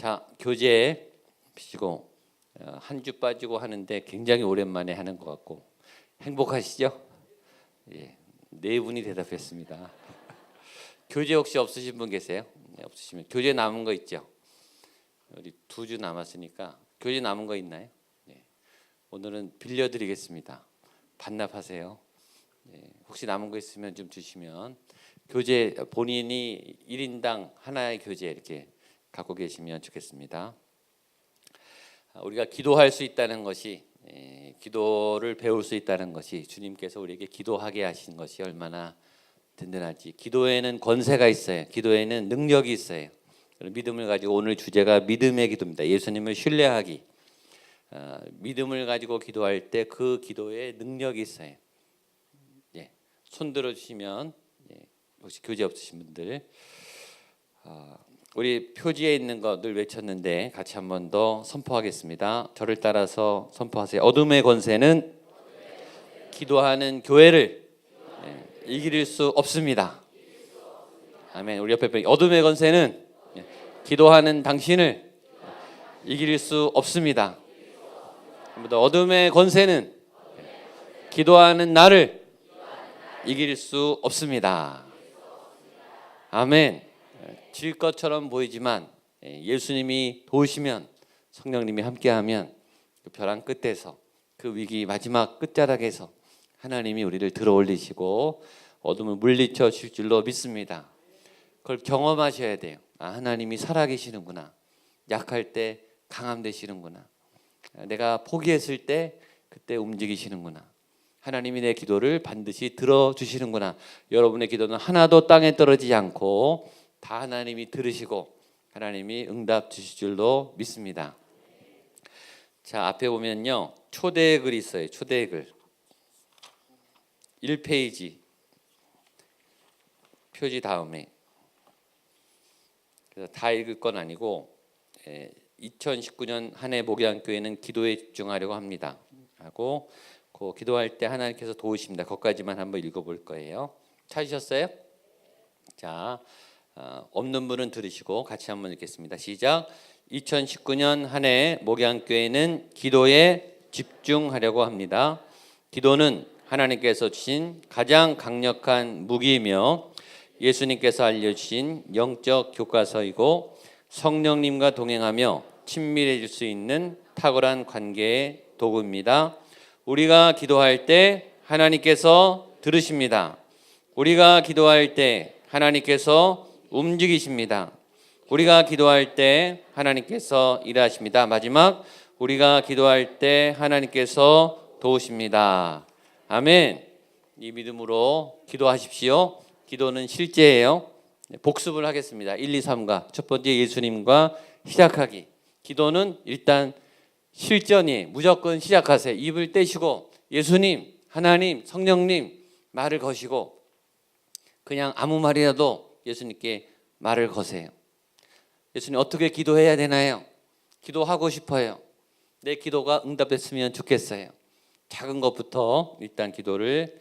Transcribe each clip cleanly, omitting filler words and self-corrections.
자, 교재 피시고 한 주 빠지고 하는데 굉장히 오랜만에 하는 것 같고 행복하시죠? 예, 네 분이 대답했습니다. 교재 혹시 없으신 분 계세요? 네, 없으시면 교재 남은 거 있죠? 우리 2주 남았으니까 교재 남은 거 있나요? 네, 오늘은 빌려드리겠습니다. 반납하세요. 네, 혹시 남은 거 있으면 좀 주시면 교재 본인이 1인당 하나의 교재 이렇게 갖고 계시면 좋겠습니다. 우리가 기도할 수 있다는 것이 기도를 배울 수 있다는 것이 주님께서 우리에게 기도하게 하신 것이 얼마나 든든할지. 기도에는 권세가 있어요. 기도에는 능력이 있어요. 믿음을 가지고 오늘 주제가 믿음의 기도입니다. 예수님을 신뢰하기. 믿음을 가지고 기도할 때 그 기도에 능력이 있어요. 예, 손 들어주시면 혹시 교재 없으신 분들 우리 표지에 있는 거 늘 외쳤는데 같이 한 번 더 선포하겠습니다. 저를 따라서 선포하세요. 어둠의 권세는 기도하는 교회를 이길 수 없습니다. 아멘. 우리 옆에 어둠의 권세는 기도하는 당신을 이길 수 없습니다. 어둠의 권세는 기도하는 나를 이길 수 없습니다. 아멘. 질 것처럼 보이지만 예수님이 도우시면, 성령님이 함께하면 그 벼랑 끝에서, 그 위기 마지막 끝자락에서 하나님이 우리를 들어올리시고 어둠을 물리쳐 줄 줄로 믿습니다. 그걸 경험하셔야 돼요. 하나님이 살아계시는구나. 약할 때 강함 되시는구나. 내가 포기했을 때 그때 움직이시는구나. 하나님이 내 기도를 반드시 들어주시는구나. 여러분의 기도는 하나도 땅에 떨어지지 않고 다 하나님이 들으시고 하나님이 응답 주실 줄로 믿습니다. 자, 앞에 보면요, 초대의 글이 있어요. 초대의 글 1페이지 표지 다음에. 그래서 다 읽을 건 아니고 2019년 한 해 목양교회는 기도에 집중하려고 합니다. 하고 그 기도할 때 하나님께서 도우십니다. 거기까지만 한번 읽어볼 거예요. 찾으셨어요? 자, 없는 분은 들으시고 같이 한번 읽겠습니다. 시작. 2019년 한 해 목양교회는 기도에 집중하려고 합니다. 기도는 하나님께서 주신 가장 강력한 무기이며 예수님께서 알려주신 영적 교과서이고 성령님과 동행하며 친밀해질 수 있는 탁월한 관계의 도구입니다. 우리가 기도할 때 하나님께서 들으십니다. 우리가 기도할 때 하나님께서 움직이십니다. 우리가 기도할 때 하나님께서 일하십니다. 마지막, 우리가 기도할 때 하나님께서 도우십니다. 아멘. 이 믿음으로 기도하십시오. 기도는 실제예요. 복습을 하겠습니다. 1, 2, 3과 첫 번째 예수님과 시작하기. 기도는 일단 실전이 무조건 시작하세요. 입을 떼시고 예수님, 하나님, 성령님 말을 거시고 그냥 아무 말이라도 예수님께 말을 거세요. 예수님, 어떻게 기도해야 되나요? 기도하고 싶어요. 내 기도가 응답됐으면 좋겠어요. 작은 것부터 일단 기도를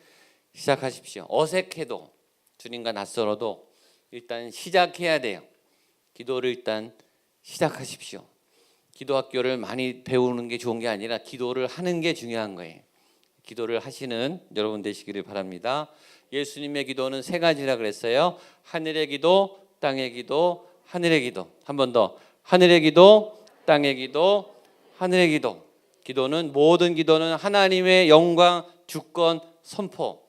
시작하십시오. 어색해도 주님과 낯설어도 일단 시작해야 돼요. 기도를 일단 시작하십시오. 기도학교를 많이 배우는 게 좋은 게 아니라 기도를 하는 게 중요한 거예요. 기도를 하시는 여러분 되시기를 바랍니다. 예수님의 기도는 3가지라 그랬어요. 하늘의 기도, 땅의 기도, 하늘의 기도. 한 번 더. 하늘의 기도, 땅의 기도, 하늘의 기도. 기도는 모든 기도는 하나님의 영광, 주권, 선포.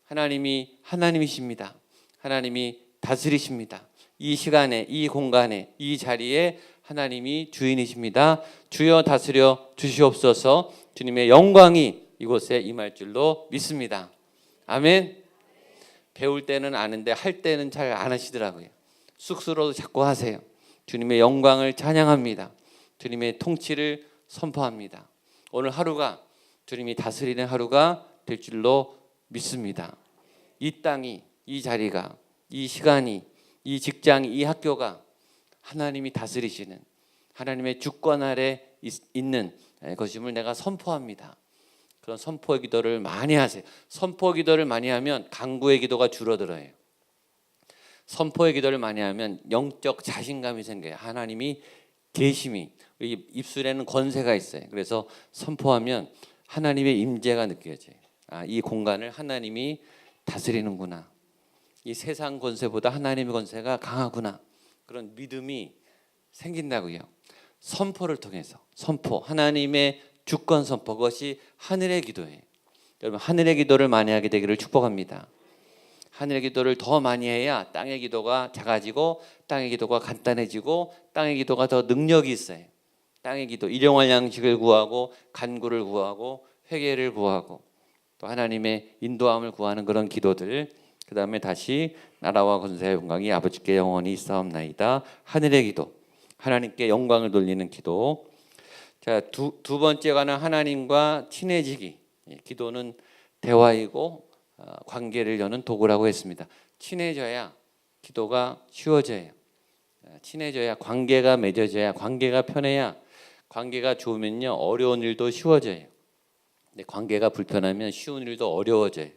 하나님이 하나님이십니다. 하나님이 다스리십니다. 이 시간에, 이 공간에, 이 자리에 하나님이 주인이십니다. 주여 다스려 주시옵소서. 주님의 영광이 이곳에 임할 줄로 믿습니다. 아멘. 배울 때는 아는데 할 때는 잘 안 하시더라고요. 쑥스러워도 자꾸 하세요. 주님의 영광을 찬양합니다. 주님의 통치를 선포합니다. 오늘 하루가 주님이 다스리는 하루가 될 줄로 믿습니다. 이 땅이, 이 자리가, 이 시간이, 이 직장이, 이 학교가 하나님이 다스리시는 하나님의 주권 아래 있는 것임을 내가 선포합니다. 그런 선포의 기도를 많이 하세요. 선포 기도를 많이 하면 간구의 기도가 줄어들어요. 선포의 기도를 많이 하면 영적 자신감이 생겨요. 하나님이 계심이 이 입술에는 권세가 있어요. 그래서 선포하면 하나님의 임재가 느껴져요. 이 공간을 하나님이 다스리는구나. 이 세상 권세보다 하나님의 권세가 강하구나. 그런 믿음이 생긴다고요. 선포를 통해서 선포, 하나님의 주권 선포, 그것이 하늘의 기도예요. 여러분 하늘의 기도를 많이 하게 되기를 축복합니다. 하늘의 기도를 더 많이 해야 땅의 기도가 작아지고 땅의 기도가 간단해지고 땅의 기도가 더 능력이 있어요. 땅의 기도, 일용할 양식을 구하고 간구를 구하고 회개를 구하고 또 하나님의 인도함을 구하는 그런 기도들. 그 다음에 다시 나라와 권세와 영광이 아버지께 영원히 있사옵나이다. 하늘의 기도, 하나님께 영광을 돌리는 기도. 자, 두 번째가는 하나님과 친해지기. 기도는 대화이고 관계를 여는 도구라고 했습니다. 친해져야 기도가 쉬워져요. 친해져야 관계가 맺어져야 관계가 편해야 관계가 좋으면요 어려운 일도 쉬워져요. 근데 관계가 불편하면 쉬운 일도 어려워져요.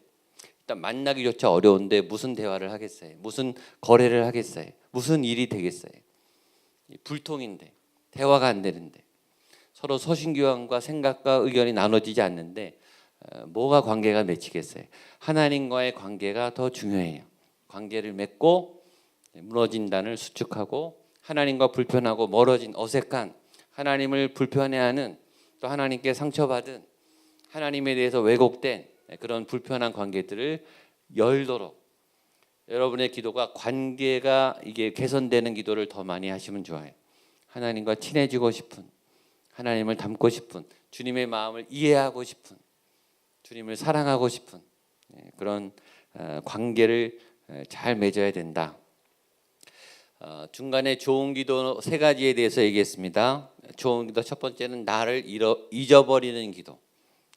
일단 만나기조차 어려운데 무슨 대화를 하겠어요? 무슨 거래를 하겠어요? 무슨 일이 되겠어요? 불통인데 대화가 안 되는데 서로 서신교환과 생각과 의견이 나눠지지 않는데 뭐가 관계가 맺히겠어요? 하나님과의 관계가 더 중요해요. 관계를 맺고 무너진 단을 수축하고 하나님과 불편하고 멀어진 어색한 하나님을 불편해하는 또 하나님께 상처받은 하나님에 대해서 왜곡된 그런 불편한 관계들을 열도록 여러분의 기도가 관계가 이게 개선되는 기도를 더 많이 하시면 좋아요. 하나님과 친해지고 싶은, 하나님을 닮고 싶은, 주님의 마음을 이해하고 싶은, 주님을 사랑하고 싶은 그런 관계를 잘 맺어야 된다. 중간에 좋은 기도 세 가지에 대해서 얘기했습니다. 좋은 기도 첫 번째는 나를 잊어버리는 기도,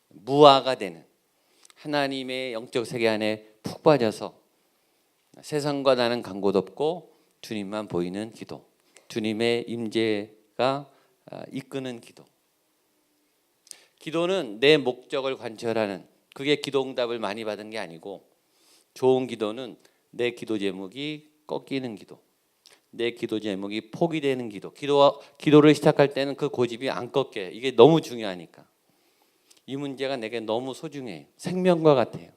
무아가 되는 하나님의 영적 세계 안에 푹 빠져서 세상과 나는 간 곳 없고 주님만 보이는 기도, 주님의 임재가 이끄는 기도. 기도는 내 목적을 관철하는, 그게 기도응답을 많이 받은 게 아니고, 좋은 기도는 내 기도 제목이 꺾이는 기도, 내 기도 제목이 포기되는 기도. 기도를 시작할 때는 그 고집이 안 꺾여요. 이게 너무 중요하니까. 이 문제가 내게 너무 소중해요. 생명과 같아요.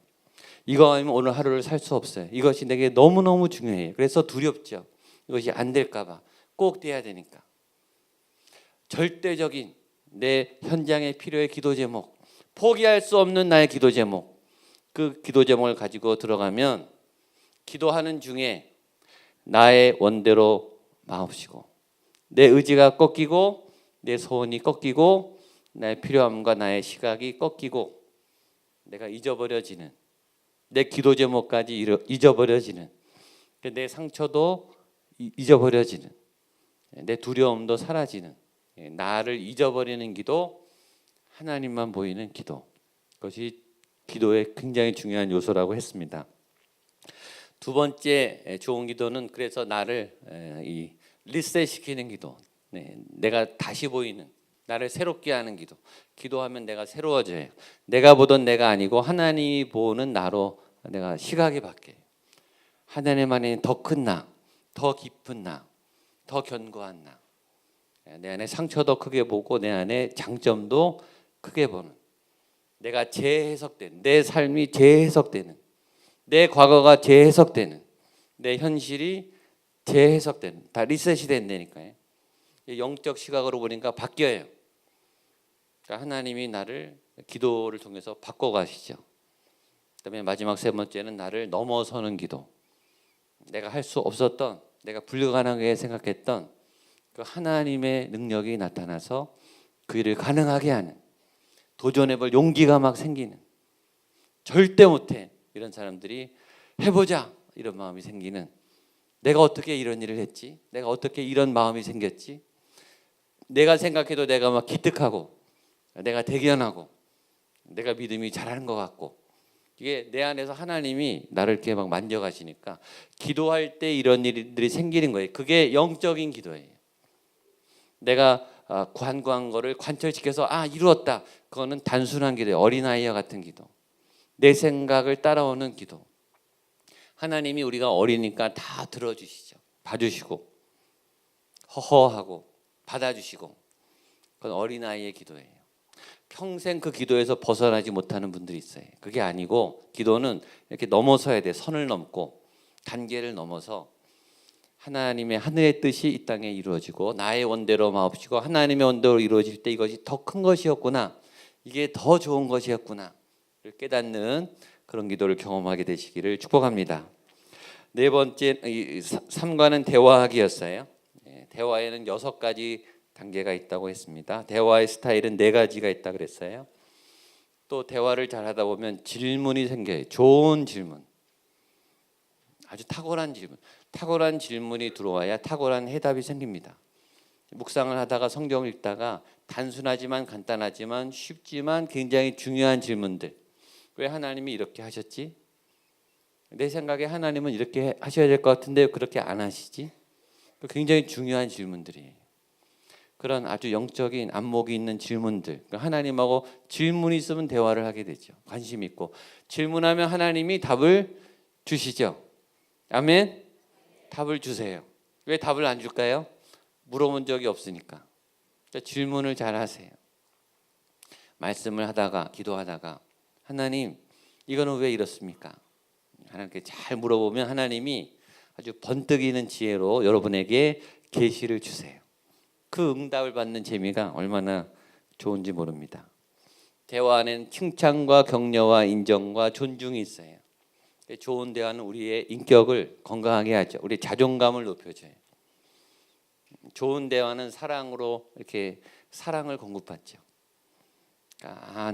이거 아니면 오늘 하루를 살 수 없어요. 이것이 내게 너무너무 중요해요. 그래서 두렵죠. 이것이 안 될까 봐. 꼭 돼야 되니까. 절대적인 내 현장의 필요의 기도 제목, 포기할 수 없는 나의 기도 제목, 그 기도 제목을 가지고 들어가면 기도하는 중에 나의 원대로 마옵시고 내 의지가 꺾이고 내 소원이 꺾이고 나의 필요함과 나의 시각이 꺾이고 내가 잊어버려지는, 내 기도 제목까지 잊어버려지는, 내 상처도 잊어버려지는, 내 두려움도 사라지는, 나를 잊어버리는 기도, 하나님만 보이는 기도, 그것이 기도의 굉장히 중요한 요소라고 했습니다. 두 번째 좋은 기도는 그래서 나를 리셋시키는 기도, 내가 다시 보이는, 나를 새롭게 하는 기도. 기도하면 내가 새로워져요. 내가 보던 내가 아니고 하나님이 보는 나로 내가 시각이 바뀌어요. 하나님 안에 더 큰 나, 더 깊은 나, 더 견고한 나, 내 안에 상처도 크게 보고 내 안에 장점도 크게 보는, 내가 재해석되는, 내 삶이 재해석되는, 내 과거가 재해석되는, 내 현실이 재해석되는, 다 리셋이 된다니까요. 영적 시각으로 보니까 바뀌어요. 그러니까 하나님이 나를 기도를 통해서 바꿔가시죠. 그다음에 마지막 세 번째는 나를 넘어서는 기도. 내가 할 수 없었던, 내가 불가능하게 생각했던 그 하나님의 능력이 나타나서 그 일을 가능하게 하는, 도전해볼 용기가 막 생기는, 절대 못해 이런 사람들이 해보자 이런 마음이 생기는, 내가 어떻게 이런 일을 했지? 내가 어떻게 이런 마음이 생겼지? 내가 생각해도 내가 막 기특하고 내가 대견하고 내가 믿음이 잘하는 것 같고, 이게 내 안에서 하나님이 나를 이렇게 막 만져가시니까 기도할 때 이런 일들이 생기는 거예요. 그게 영적인 기도예요. 내가 관구한 거를 관철시켜서 이루었다. 그거는 단순한 기도예요. 어린아이와 같은 기도. 내 생각을 따라오는 기도. 하나님이 우리가 어리니까 다 들어주시죠. 봐주시고 허허하고 받아주시고, 그건 어린아이의 기도예요. 평생 그 기도에서 벗어나지 못하는 분들이 있어요. 그게 아니고 기도는 이렇게 넘어서야 돼. 선을 넘고 단계를 넘어서 하나님의 하늘의 뜻이 이 땅에 이루어지고 나의 원대로 마옵시고 하나님의 원대로 이루어질 때 이것이 더 큰 것이었구나, 이게 더 좋은 것이었구나 깨닫는 그런 기도를 경험하게 되시기를 축복합니다. 네 번째 3과는 대화하기였어요. 대화에는 6가지 단계가 있다고 했습니다. 대화의 스타일은 4가지가 있다 그랬어요. 또 대화를 잘하다 보면 질문이 생겨요. 좋은 질문, 아주 탁월한 질문. 탁월한 질문이 들어와야 탁월한 해답이 생깁니다. 묵상을 하다가 성경을 읽다가 단순하지만 간단하지만 쉽지만 굉장히 중요한 질문들, 왜 하나님이 이렇게 하셨지? 내 생각에 하나님은 이렇게 하셔야 될 것 같은데 그렇게 안 하시지? 굉장히 중요한 질문들이에요. 그런 아주 영적인 안목이 있는 질문들, 하나님하고 질문이 있으면 대화를 하게 되죠. 관심 있고 질문하면 하나님이 답을 주시죠. 아멘. 답을 주세요. 왜 답을 안 줄까요? 물어본 적이 없으니까. 그러니까 질문을 잘 하세요. 말씀을 하다가 기도하다가 하나님 이거는 왜 이렇습니까? 하나님께 잘 물어보면 하나님이 아주 번뜩이는 지혜로 여러분에게 계시를 주세요. 그 응답을 받는 재미가 얼마나 좋은지 모릅니다. 대화 안에는 칭찬과 격려와 인정과 존중이 있어요. 좋은 대화는 우리의 인격을 건강하게 하죠. 우리 자존감을 높여줘요. 좋은 대화는 사랑으로 이렇게 사랑을 공급받죠.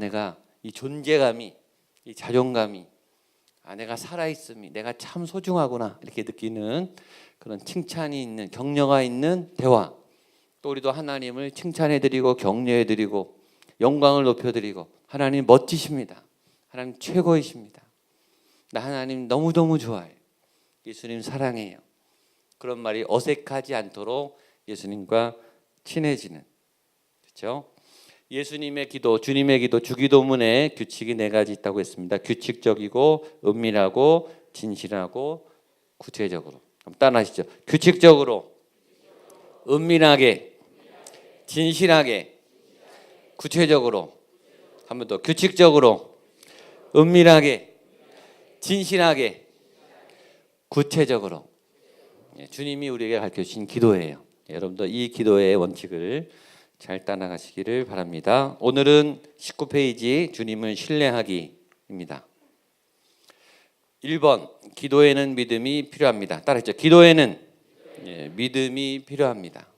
내가 이 존재감이, 이 자존감이, 내가 살아있음이, 내가 참 소중하구나 이렇게 느끼는 그런 칭찬이 있는, 격려가 있는 대화. 또 우리도 하나님을 칭찬해드리고 격려해드리고 영광을 높여드리고 하나님 멋지십니다. 하나님 최고이십니다. 나 하나님 너무너무 좋아해요. 예수님 사랑해요. 그런 말이 어색하지 않도록 예수님과 친해지는, 그렇죠? 예수님의 기도, 주님의 기도, 주기도문에 규칙이 4가지 있다고 했습니다. 규칙적이고 은밀하고 진실하고 구체적으로. 그럼 따라하시죠. 규칙적으로, 은밀하게, 진실하게, 구체적으로. 한 번 더. 규칙적으로, 은밀하게, 진실하게, 구체적으로. 주님이 우리에게 가르쳐주신 기도예요. 여러분도 이 기도의 원칙을 잘 따라가시기를 바랍니다. 오늘은 19페이지 주님을 신뢰하기입니다. 1번, 기도에는 믿음이 필요합니다. 따라했죠. 기도에는 믿음이 필요합니다.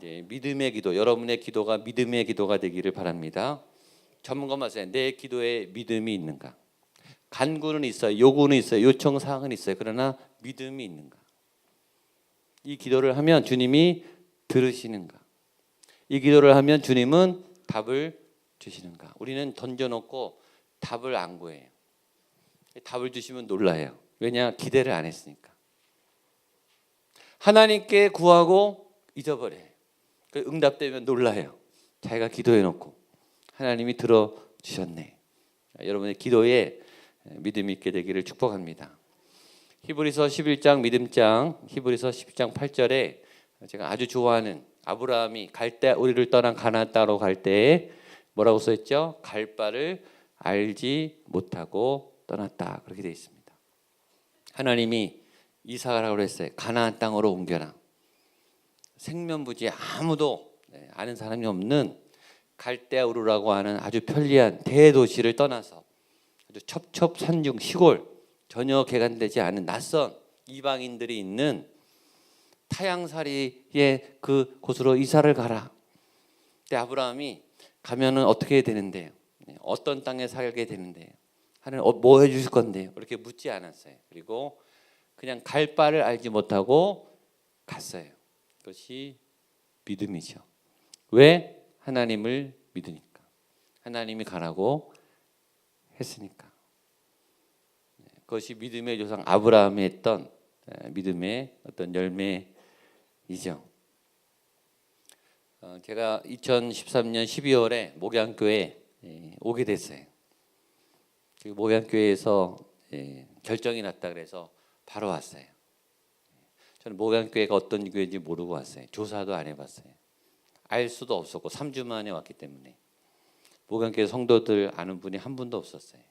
믿음의 기도, 여러분의 기도가 믿음의 기도가 되기를 바랍니다. 점검하세요. 내 기도에 믿음이 있는가? 간구는 있어요. 요구는 있어요. 요청사항은 있어요. 그러나 믿음이 있는가? 이 기도를 하면 주님이 들으시는가? 이 기도를 하면 주님은 답을 주시는가? 우리는 던져놓고 답을 안 구해요. 답을 주시면 놀라요. 왜냐? 기대를 안 했으니까. 하나님께 구하고 잊어버려요. 응답되면 놀라요. 자기가 기도해놓고 하나님이 들어주셨네. 여러분의 기도에 믿음이 있게 되기를 축복합니다. 히브리서 11장 믿음장, 히브리서 11장 8절에 제가 아주 좋아하는, 아브라함이 우리를 떠난 가나안 땅으로 갈 때에 뭐라고 써있죠? 갈 바를 알지 못하고 떠났다, 그렇게 되어 있습니다. 하나님이 이삭을 했어요. 가나안 땅으로 옮겨라. 생면부지에 아무도 아는 사람이 없는 갈대아 우르라고 하는 아주 편리한 대도시를 떠나서 아주 첩첩산중 시골, 전혀 개간되지 않은 낯선 이방인들이 있는 타향살이의 그 곳으로 이사를 가라. 근데 아브라함이 가면은 어떻게 되는데요? 어떤 땅에 살게 되는데요? 하나님 뭐 해주실 건데요? 이렇게 묻지 않았어요. 그리고 그냥 갈 바를 알지 못하고 갔어요. 그것이 믿음이죠. 왜? 하나님을 믿으니까. 하나님이 가라고 했으니까. 그것이 믿음의 조상 아브라함이 했던 믿음의 어떤 열매이죠. 제가 2013년 12월에 목양교회에 오게 됐어요. 목양교회에서 결정이 났다 그래서 바로 왔어요. 저는 목양교회가 어떤 교회인지 모르고 왔어요. 조사도 안 해봤어요. 알 수도 없었고 3주 만에 왔기 때문에. 목양교회 성도들 아는 분이 한 분도 없었어요.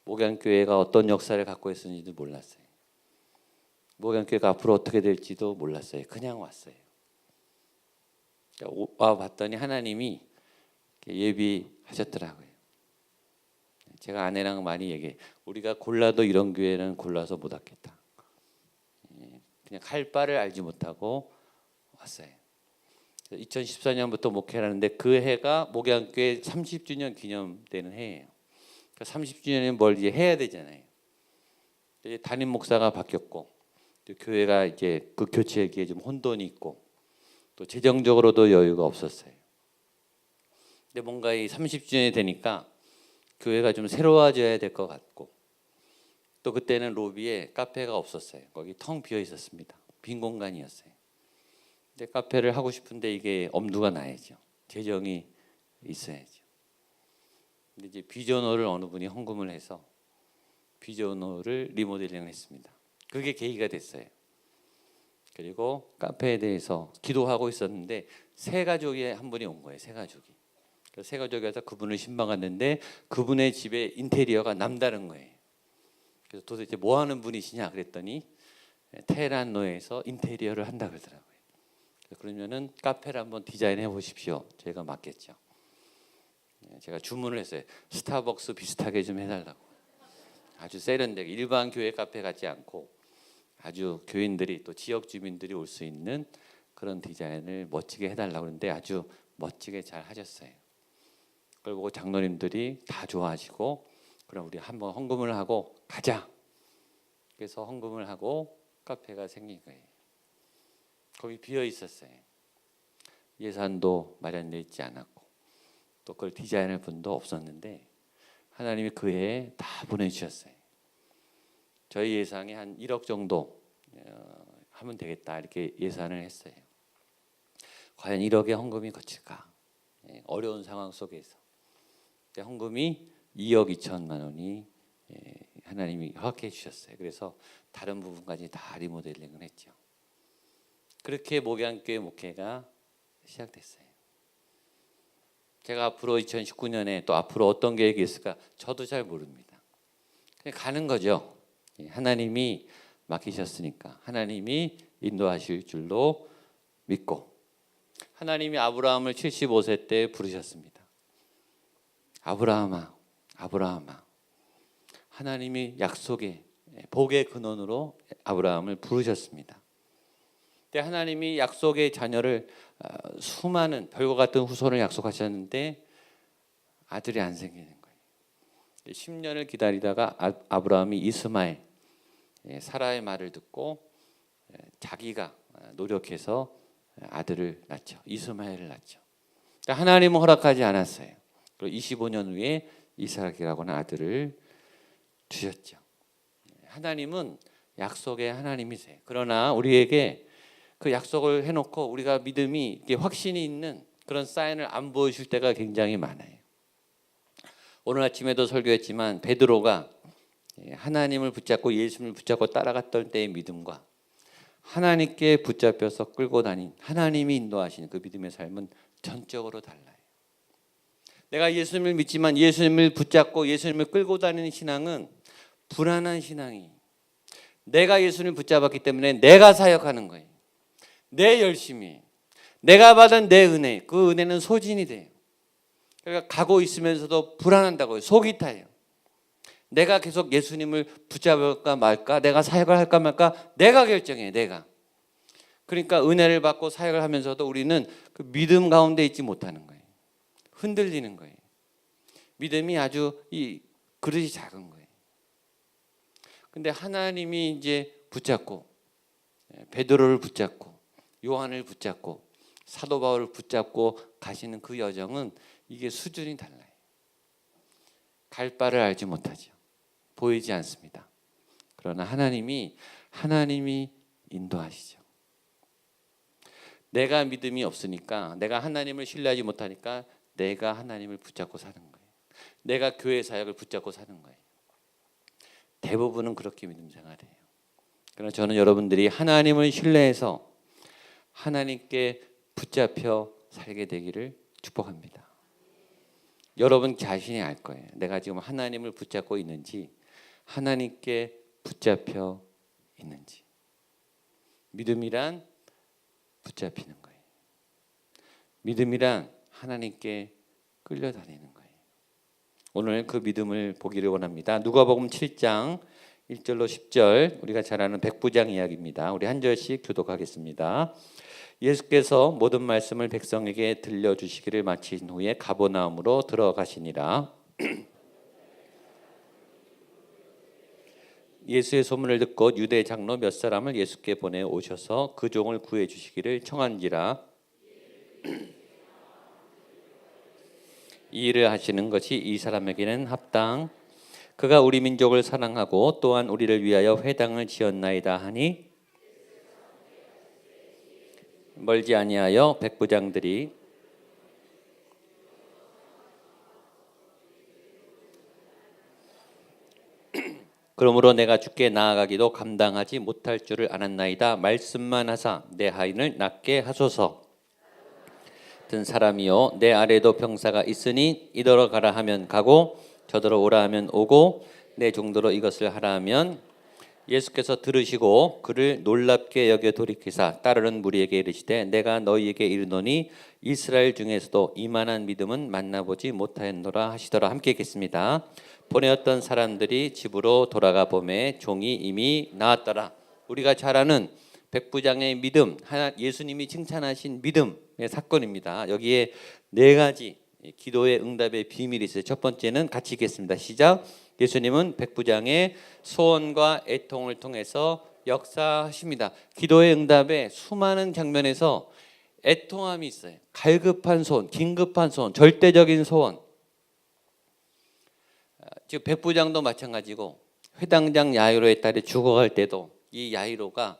목양교회가 어떤 역사를 갖고 있었는지도 몰랐어요. 목양교회가 앞으로 어떻게 될지도 몰랐어요. 그냥 왔어요. 와 봤더니 하나님이 예비하셨더라고요. 제가 아내랑 많이 얘기해. 우리가 골라도 이런 교회는 골라서 못 왔겠다. 그냥 갈 바를 알지 못하고 왔어요. 2014년부터 목회를 하는데 그 해가 목양교회 30주년 기념되는 해예요. 30주년에 뭘 이제 해야 되잖아요. 이제 담임 목사가 바뀌었고 또 교회가 이제 그 교체기에 좀 혼돈이 있고 또 재정적으로도 여유가 없었어요. 근데 뭔가 이 30주년이 되니까 교회가 좀 새로워져야 될 것 같고 또 그때는 로비에 카페가 없었어요. 거기 텅 비어 있었습니다. 빈 공간이었어요. 근데 카페를 하고 싶은데 이게 엄두가 나야죠. 재정이 있어야죠. 근데 이제 비전홀을 어느 분이 헌금을 해서 비전홀을 리모델링을 했습니다. 그게 계기가 됐어요. 그리고 카페에 대해서 기도하고 있었는데 세 가족이 한 분이 온 거예요. 세 가족이. 그래서 세 가족이 와서 그분을 신방갔는데 그분의 집에 인테리어가 남다른 거예요. 그래서 도대체 뭐 하는 분이시냐 그랬더니 테헤란로에서 인테리어를 한다 그러더라고요. 그러면은 카페를 한번 디자인해 보십시오. 저희가 맡겼죠. 제가 주문을 했어요. 스타벅스 비슷하게 좀 해달라고. 아주 세련되게 일반 교회 카페 같지 않고 아주 교인들이 또 지역 주민들이 올 수 있는 그런 디자인을 멋지게 해달라고 그러는데 아주 멋지게 잘 하셨어요. 그걸 보고 장로님들이 다 좋아하시고 그럼 우리 한번 헌금을 하고 가자. 그래서 헌금을 하고 카페가 생긴 거예요. 거기 비어 있었어요. 예산도 마련되어 있지 않았고 또 그걸 디자인할 분도 없었는데 하나님이 그 해에 다 보내주셨어요. 저희 예상이 한 1억 정도 하면 되겠다 이렇게 예산을 했어요. 과연 1억의 헌금이 거칠까? 어려운 상황 속에서 헌금이 2억 2천만 원이 하나님이 허락해 주셨어요. 그래서 다른 부분까지 다 리모델링을 했죠. 그렇게 목양교회 목회가 시작됐어요. 제가 앞으로 2019년에 또 앞으로 어떤 계획이 있을까 저도 잘 모릅니다. 그냥 가는 거죠. 하나님이 맡기셨으니까 하나님이 인도하실 줄로 믿고 하나님이 아브라함을 75세 때 부르셨습니다. 아브라함아, 아브라함아. 하나님이 약속의 복의 근원으로 아브라함을 부르셨습니다. 근데 하나님이 약속의 자녀를 수많은 별과 같은 후손을 약속하셨는데 아들이 안 생기는 거예요. 10년을 기다리다가 아브라함이 이스마엘 사라의 말을 듣고 자기가 노력해서 아들을 낳죠. 이스마엘을 낳죠. 하나님은 허락하지 않았어요. 그리고 25년 후에 이삭이라고 하는 아들을 주셨죠. 하나님은 약속의 하나님이세요. 그러나 우리에게 그 약속을 해놓고 우리가 믿음이 확신이 있는 그런 사인을 안 보여줄 때가 굉장히 많아요. 오늘 아침에도 설교했지만 베드로가 하나님을 붙잡고 예수님을 붙잡고 따라갔던 때의 믿음과 하나님께 붙잡혀서 끌고 다닌 하나님이 인도하시는 그 믿음의 삶은 전적으로 달라요. 내가 예수님을 믿지만 예수님을 붙잡고 예수님을 끌고 다니는 신앙은 불안한 신앙이. 내가 예수님을 붙잡았기 때문에 내가 사역하는 거예요. 내 열심히, 내가 받은 내 은혜, 그 은혜는 소진이 돼요. 그러니까 가고 있으면서도 불안한다고요. 속이 타요. 내가 계속 예수님을 붙잡을까 말까, 내가 사역을 할까 말까, 내가 결정해요. 내가. 그러니까 은혜를 받고 사역을 하면서도 우리는 그 믿음 가운데 있지 못하는 거예요. 흔들리는 거예요. 믿음이 아주 이 그릇이 작은 거예요. 근데 하나님이 이제 붙잡고 베드로를 붙잡고 요한을 붙잡고 사도 바울을 붙잡고 가시는 그 여정은 이게 수준이 달라요. 갈 바를 알지 못하죠. 보이지 않습니다. 그러나 하나님이 인도하시죠. 내가 믿음이 없으니까 내가 하나님을 신뢰하지 못하니까 내가 하나님을 붙잡고 사는 거예요. 내가 교회 사역을 붙잡고 사는 거예요. 대부분은 그렇게 믿음 생활해요. 그러나 저는 여러분들이 하나님을 신뢰해서 하나님께 붙잡혀 살게 되기를 축복합니다. 여러분 자신이 알 거예요. 내가 지금 하나님을 붙잡고 있는지, 하나님께 붙잡혀 있는지. 믿음이란 붙잡히는 거예요. 믿음이란 하나님께 끌려다니는 거예요. 오늘 그 믿음을 보기를 원합니다. 누가복음 7장 1절로 10절, 우리가 잘 아는 백부장 이야기입니다. 우리 한 절씩 교독하겠습니다. 예수께서 모든 말씀을 백성에게 들려주시기를 마친 후에 가버나움으로 들어가시니라. 예수의 소문을 듣고 유대 장로 몇 사람을 예수께 보내 오셔서 그 종을 구해 주시기를 청한지라. 이 일을 하시는 것이 이 사람에게는 합당, 그가 우리 민족을 사랑하고 또한 우리를 위하여 회당을 지었나이다 하니, 멀지 아니하여 백부장들이 그러므로 내가 주께 나아가기도 감당하지 못할 줄을 알았나이다. 말씀만 하사 내 하인을 낫게 하소서. 든 사람이요 내 아래도 병사가 있으니 이더러 가라 하면 가고 저더러 오라 하면 오고 내 종도로 이것을 하라 하면, 예수께서 들으시고 그를 놀랍게 여겨 돌이키사 따르는 무리에게 이르시되 내가 너희에게 이르노니 이스라엘 중에서도 이만한 믿음은 만나보지 못하였노라 하시더라. 함께 읽겠습니다. 보내었던 사람들이 집으로 돌아가 보매 종이 이미 나았더라. 우리가 잘 아는 백부장의 믿음, 예수님이 칭찬하신 믿음의 사건입니다. 여기에 네 가지 기도의 응답의 비밀이 있어요. 첫 번째는 같이 읽겠습니다. 시작. 예수님은 백부장의 소원과 애통을 통해서 역사하십니다. 기도의 응답의 수많은 장면에서 애통함이 있어요. 갈급한 소원, 긴급한 소원, 절대적인 소원. 지금 백부장도 마찬가지고 회당장 야이로의 딸이 죽어갈 때도 이 야이로가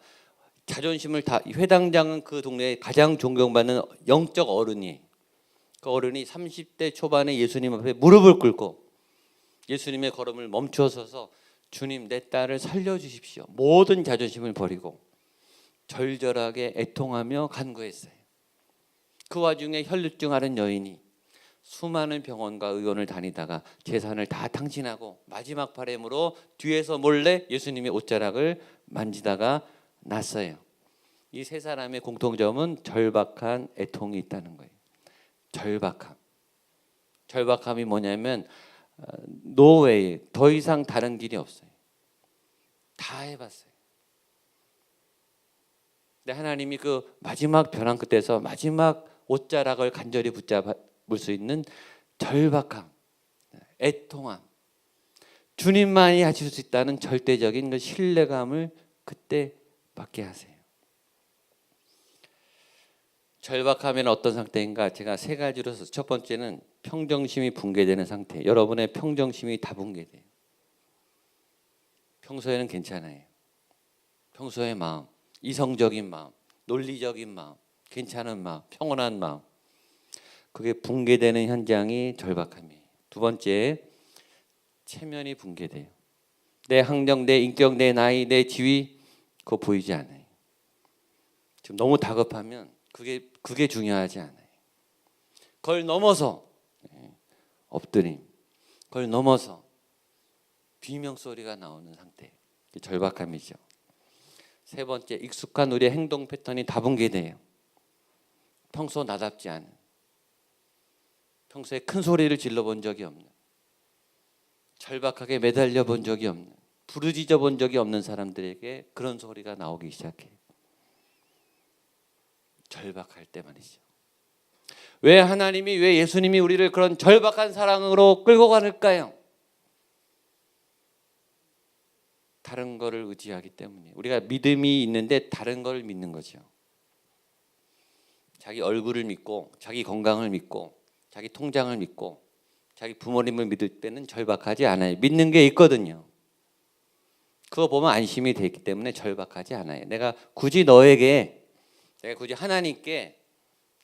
자존심을 다, 회당장은 그 동네에 가장 존경받는 영적 어른이, 그 어른이 30대 초반에 예수님 앞에 무릎을 꿇고 예수님의 걸음을 멈춰서서 주님 내 딸을 살려주십시오. 모든 자존심을 버리고 절절하게 애통하며 간구했어요. 그 와중에 혈루증 앓은 여인이 수많은 병원과 의원을 다니다가 재산을 다 탕진하고 마지막 바람으로 뒤에서 몰래 예수님의 옷자락을 만지다가 났어요. 이 세 사람의 공통점은 절박한 애통이 있다는 거예요. 절박함이 뭐냐면 노웨이, 더 이상 다른 길이 없어요. 다 해봤어요. 근데 하나님이 그 마지막 벼랑 끝에서 마지막 옷자락을 간절히 붙잡을 수 있는 절박함, 애통함, 주님만이 하실 수 있다는 절대적인 그 신뢰감을 그때 받게 하세요. 절박하면 어떤 상태인가? 제가 세 가지로 써서, 첫 번째는 평정심이 붕괴되는 상태. 여러분의 평정심이 다 붕괴돼요. 평소에는 괜찮아요. 평소의 마음, 이성적인 마음, 논리적인 마음, 괜찮은 마음, 평온한 마음, 그게 붕괴되는 현장이 절박함이에요. 두 번째, 체면이 붕괴돼요. 내 학력, 내 인격, 내 나이, 내 지위, 그거 보이지 않아요. 지금 너무 다급하면 그게 중요하지 않아요. 그걸 넘어서 엎드림, 그걸 넘어서 비명 소리가 나오는 상태, 절박함이죠. 세 번째, 익숙한 우리의 행동 패턴이 다 붕괴돼요. 평소 나답지 않은, 평소에 큰 소리를 질러본 적이 없는, 절박하게 매달려 본 적이 없는, 부르짖어 본 적이 없는 사람들에게 그런 소리가 나오기 시작해요. 절박할 때 말이죠. 왜 하나님이, 왜 예수님이 우리를 그런 절박한 사랑으로 끌고 가는가요? 다른 거를 의지하기 때문에. 우리가 믿음이 있는데 다른 걸 믿는 거죠. 자기 얼굴을 믿고, 자기 건강을 믿고, 자기 통장을 믿고, 자기 부모님을 믿을 때는 절박하지 않아요. 믿는 게 있거든요. 그거 보면 안심이 되기 때문에 절박하지 않아요. 내가 굳이 하나님께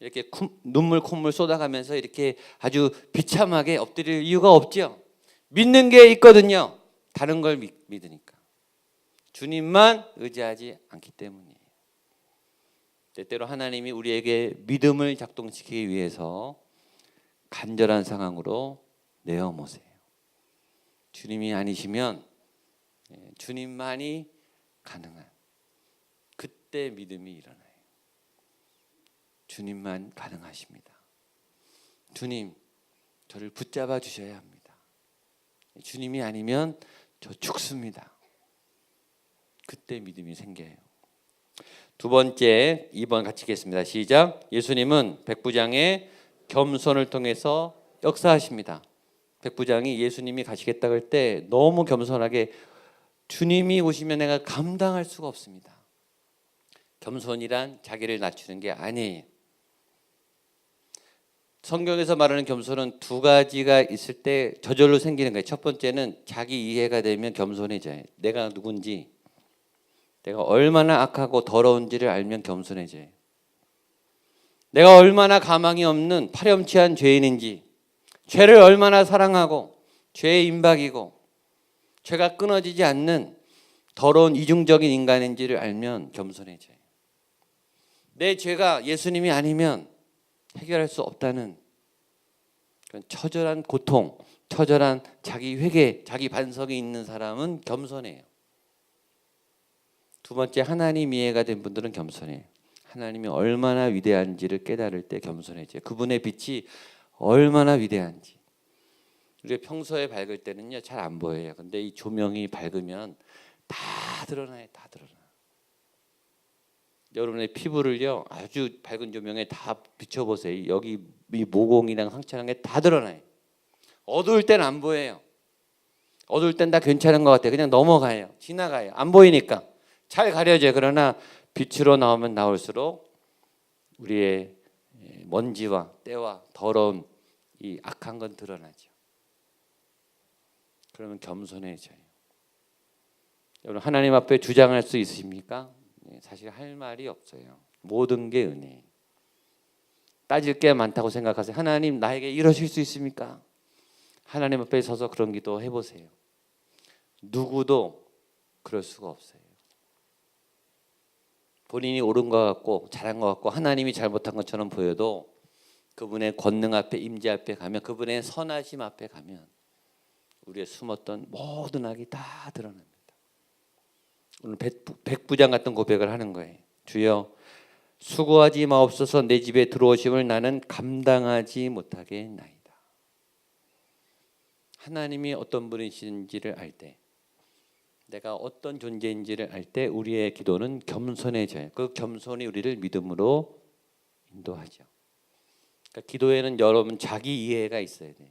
이렇게 눈물 콧물 쏟아가면서 이렇게 아주 비참하게 엎드릴 이유가 없죠. 믿는 게 있거든요. 다른 걸 믿으니까. 주님만 의지하지 않기 때문이에요. 때때로 하나님이 우리에게 믿음을 작동시키기 위해서 간절한 상황으로 내어모세요. 주님이 아니시면 주님만이 가능한 그때 믿음이 일어나요. 주님만 가능하십니다. 주님, 저를 붙잡아 주셔야 합니다. 주님이 아니면 저 죽습니다. 그때 믿음이 생겨요. 두 번째, 2번 같이 읽겠습니다. 시작. 예수님은 백부장의 겸손을 통해서 역사하십니다. 백부장이 예수님이 가시겠다고 할 때 너무 겸손하게 주님이 오시면 내가 감당할 수가 없습니다. 겸손이란 자기를 낮추는 게 아니에요. 성경에서 말하는 겸손은 두 가지가 있을 때 저절로 생기는 거예요. 첫 번째는 자기 이해가 되면 겸손해져요. 내가 누군지, 내가 얼마나 악하고 더러운지를 알면 겸손해져요. 내가 얼마나 가망이 없는 파렴치한 죄인인지, 죄를 얼마나 사랑하고 죄의 임박이고 죄가 끊어지지 않는 더러운 이중적인 인간인지를 알면 겸손해져요. 내 죄가 예수님이 아니면 해결할 수 없다는 그런 처절한 고통, 처절한 자기 회개, 자기 반성이 있는 사람은 겸손해요. 두 번째, 하나님 이해가 된 분들은 겸손해요. 하나님이 얼마나 위대한지를 깨달을 때 겸손해져요. 그분의 빛이 얼마나 위대한지. 우리가 평소에 밝을 때는요 잘 안 보여요. 근데 이 조명이 밝으면 다 드러나요. 다 드러나. 여러분의 피부를요 아주 밝은 조명에 다 비춰보세요. 여기 이 모공이랑 상처랑 게 다 드러나요. 어두울 땐 안 보여요. 어두울 땐 다 괜찮은 것 같아요. 그냥 넘어가요. 지나가요. 안 보이니까 잘 가려져요. 그러나 빛으로 나오면 나올수록 우리의 먼지와 때와 더러운 이 악한 건 드러나죠. 그러면 겸손해져요. 여러분 하나님 앞에 주장할 수 있으십니까? 사실 할 말이 없어요. 모든 게 은혜예요. 따질 게 많다고 생각하세요. 하나님 나에게 이러실 수 있습니까? 하나님 앞에 서서 그런 기도 해보세요. 누구도 그럴 수가 없어요. 본인이 옳은 것 같고 잘한 것 같고 하나님이 잘못한 것처럼 보여도 그분의 권능 앞에 임재 앞에 가면 그분의 선하심 앞에 가면 우리의 숨었던 모든 악이 다 드러납니다. 오늘 백부장 같은 고백을 하는 거예요. 주여 수고하지 마옵소서. 내 집에 들어오심을 나는 감당하지 못하겠나이다. 하나님이 어떤 분이신지를 알 때, 내가 어떤 존재인지를 알 때 우리의 기도는 겸손해져요. 그 겸손이 우리를 믿음으로 인도하죠. 그러니까 기도에는 여러분 자기 이해가 있어야 돼요.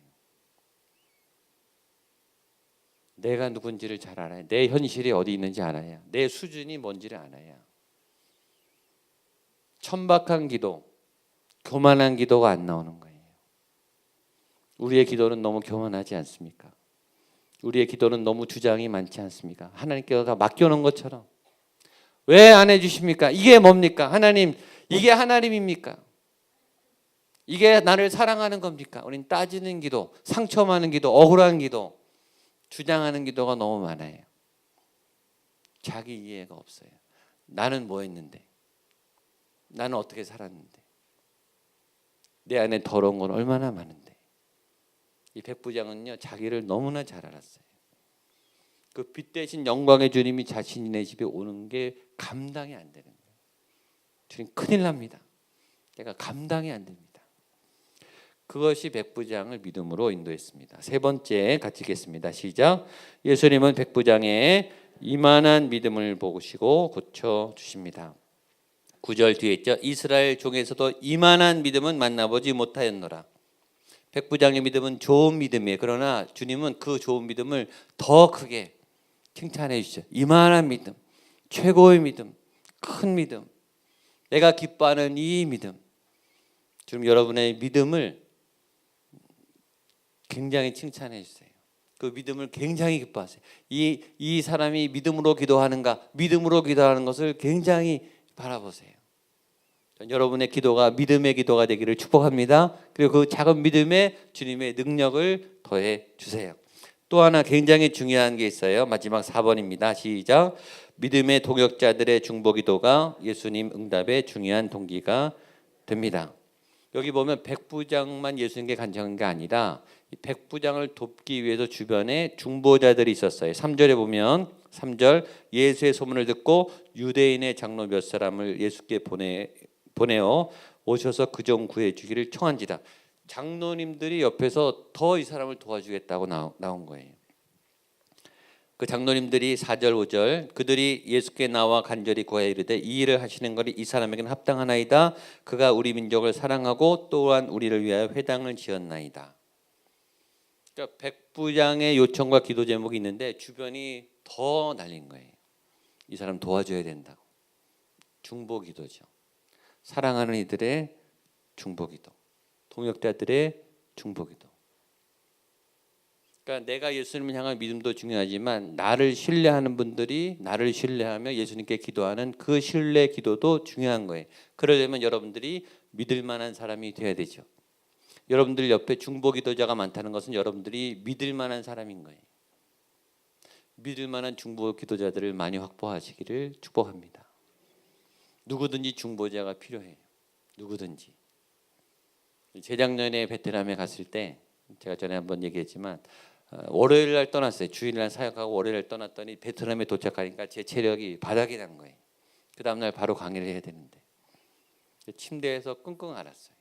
내가 누군지를 잘 알아야, 내 현실이 어디 있는지 알아야, 내 수준이 뭔지를 알아야. 천박한 기도, 교만한 기도가 안 나오는 거예요. 우리의 기도는 너무 교만하지 않습니까? 우리의 기도는 너무 주장이 많지 않습니까? 하나님께서 맡겨놓은 것처럼 왜 안 해주십니까? 이게 뭡니까? 하나님, 이게 하나님입니까? 이게 나를 사랑하는 겁니까? 우린 따지는 기도, 상처 많은 기도, 억울한 기도, 주장하는 기도가 너무 많아요. 자기 이해가 없어요. 나는 뭐 했는데? 나는 어떻게 살았는데? 내 안에 더러운 건 얼마나 많은데? 이 백부장은요 자기를 너무나 잘 알았어요. 그 빛 대신 영광의 주님이 자신의 집에 오는 게 감당이 안 되는 거예요. 주님 큰일 납니다. 내가 감당이 안 됩니다. 그것이 백부장을 믿음으로 인도했습니다. 세 번째 같이 읽겠습니다. 시작. 예수님은 백부장의 이만한 믿음을 보시고 고쳐주십니다. 9절 뒤에 있죠. 이스라엘 종에서도 이만한 믿음은 만나보지 못하였노라. 백부장의 믿음은 좋은 믿음이에요. 그러나 주님은 그 좋은 믿음을 더 크게 칭찬해 주시죠. 이만한 믿음, 최고의 믿음, 큰 믿음, 내가 기뻐하는 이 믿음. 지금 여러분의 믿음을 굉장히 칭찬해 주세요. 그 믿음을 굉장히 기뻐하세요. 이 사람이 믿음으로 기도하는가, 믿음으로 기도하는 것을 굉장히 바라보세요. 여러분의 기도가 믿음의 기도가 되기를 축복합니다. 그리고 그 작은 믿음에 주님의 능력을 더해 주세요. 또 하나 굉장히 중요한 게 있어요. 마지막 4번입니다. 시작. 믿음의 동역자들의 중보기도가 예수님 응답의 중요한 동기가 됩니다. 여기 보면 백부장만 예수님께 간청한 게 아니라 백부장을 돕기 위해서 주변에 중보자들이 있었어요. 3절에 보면 3절 예수의 소문을 듣고 유대인의 장로 몇 사람을 예수께 보내어 오셔서 그 종 구해 주기를 청한지라. 장로님들이 옆에서 더 이 사람을 도와주겠다고 나온 거예요. 그 장로님들이 4절 5절 그들이 예수께 나와 간절히 구하여 이르되 이 일을 하시는 것이 이 사람에게는 합당하나이다. 그가 우리 민족을 사랑하고 또한 우리를 위하여 회당을 지었나이다. 그러니까 백부장의 요청과 기도 제목이 있는데 주변이 더 날린 거예요. 이 사람 도와줘야 된다고. 중보기도죠. 사랑하는 이들의 중보기도, 동역자들의 중보기도. 그러니까 내가 예수님을 향한 믿음도 중요하지만 나를 신뢰하는 분들이 나를 신뢰하며 예수님께 기도하는 그 신뢰 기도도 중요한 거예요. 그러려면 여러분들이 믿을 만한 사람이 되어야 되죠. 여러분들 옆에 중보기도자가 많다는 것은 여러분들이 믿을 만한 사람인 거예요. 믿을 만한 중보기도자들을 많이 확보하시기를 축복합니다. 누구든지 중보자가 필요해요. 누구든지. 재작년에 베트남에 갔을 때 제가 전에 한번 얘기했지만 월요일 날 떠났어요. 주일 날 사역하고 월요일 날 떠났더니 베트남에 도착하니까 제 체력이 바닥이 난 거예요. 그 다음 날 바로 강의를 해야 되는데 침대에서 끙끙 앓았어요.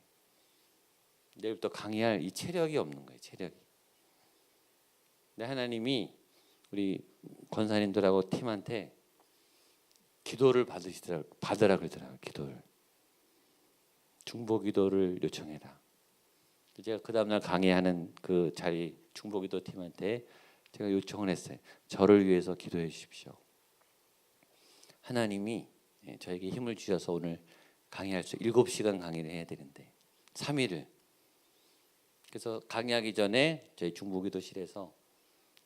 내일부터 강의할 이 체력이 없는 거예요. 체력이. 근데 하나님이 우리 권사님들하고 팀한테 기도를 받으라 그러더라고요. 기도를. 중보기도를 요청해라. 제가 그 다음날 강의하는 그 자리 중보기도 팀한테 제가 요청을 했어요. 저를 위해서 기도해 주십시오. 하나님이 저에게 힘을 주셔서 오늘 강의할 수 7시간 강의를 해야 되는데 3일을. 그래서 강의하기 전에 저희 중보기도실에서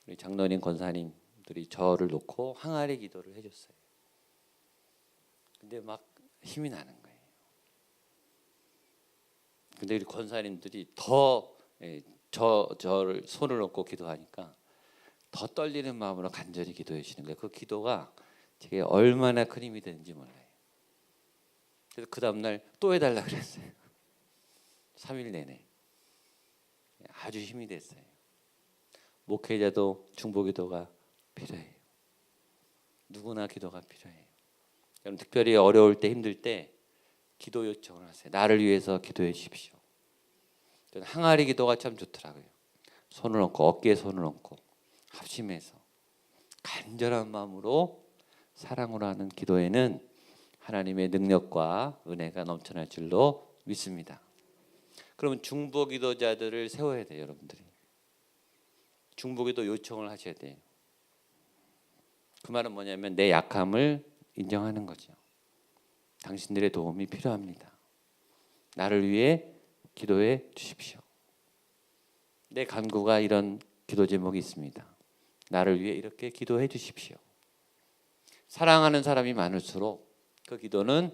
우리 장로님 권사님들이 저를 놓고 항아리 기도를 해줬어요. 근데 막 힘이 나는 거예요. 근데 우리 권사님들이 더 저를 손을 얹고 기도하니까 더 떨리는 마음으로 간절히 기도해 주시는 거예요. 그 기도가 제게 얼마나 큰 힘이 되는지 몰라요. 그래서 그 다음날 또 해달라 그랬어요. 3일 내내 아주 힘이 됐어요. 목회자도 중보기도가 필요해요. 누구나 기도가 필요해요. 여러분 특별히 어려울 때 힘들 때 기도 요청을 하세요. 나를 위해서 기도해 주십시오. 저는 항아리 기도가 참 좋더라고요. 손을 얹고 어깨에 손을 얹고 합심해서 간절한 마음으로 사랑으로 하는 기도에는 하나님의 능력과 은혜가 넘쳐날 줄로 믿습니다. 그러면 중보기도자들을 세워야 돼요. 여러분들이. 중보기도 요청을 하셔야 돼요. 그 말은 뭐냐면 내 약함을 인정하는 거죠. 당신들의 도움이 필요합니다. 나를 위해 기도해 주십시오. 내 간구가 이런 기도 제목이 있습니다. 나를 위해 이렇게 기도해 주십시오. 사랑하는 사람이 많을수록 그 기도는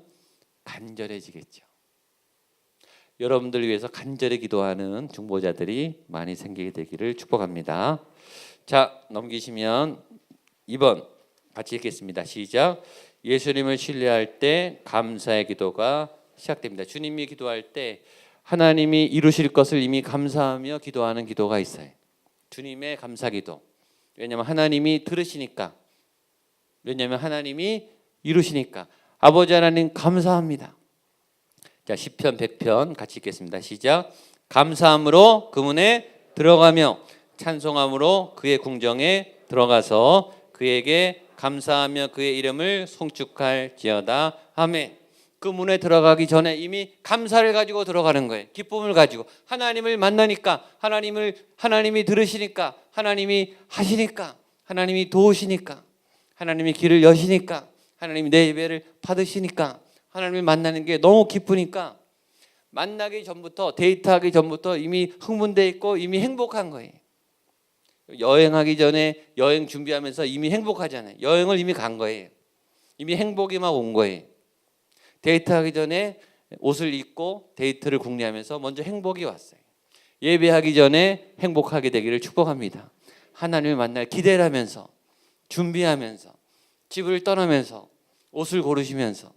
간절해지겠죠. 여러분들 위해서 간절히 기도하는 중보자들이 많이 생기게 되기를 축복합니다. 자, 넘기시면 2번 같이 읽겠습니다. 시작. 예수님을 신뢰할 때 감사의 기도가 시작됩니다. 주님이 기도할 때 하나님이 이루실 것을 이미 감사하며 기도하는 기도가 있어요. 주님의 감사기도. 왜냐하면 하나님이 들으시니까. 왜냐하면 하나님이 이루시니까. 아버지 하나님 감사합니다. 자, 시편 100편 같이 읽겠습니다. 시작. 감사함으로 그 문에 들어가며 찬송함으로 그의 궁정에 들어가서 그에게 감사하며 그의 이름을 송축할지어다. 아멘. 그 문에 들어가기 전에 이미 감사를 가지고 들어가는 거예요. 기쁨을 가지고 하나님을 만나니까 하나님이 들으시니까 하나님이 하시니까 하나님이 도우시니까 하나님이 길을 여시니까 하나님이 내 예배를 받으시니까 하나님을 만나는 게 너무 기쁘니까 만나기 전부터 데이트하기 전부터 이미 흥분돼 있고 이미 행복한 거예요. 여행하기 전에 여행 준비하면서 이미 행복하잖아요. 여행을 이미 간 거예요. 이미 행복이 막 온 거예요. 데이트하기 전에 옷을 입고 데이트를 궁리하면서 먼저 행복이 왔어요. 예배하기 전에 행복하게 되기를 축복합니다. 하나님을 만날 기대를 하면서 준비하면서 집을 떠나면서 옷을 고르시면서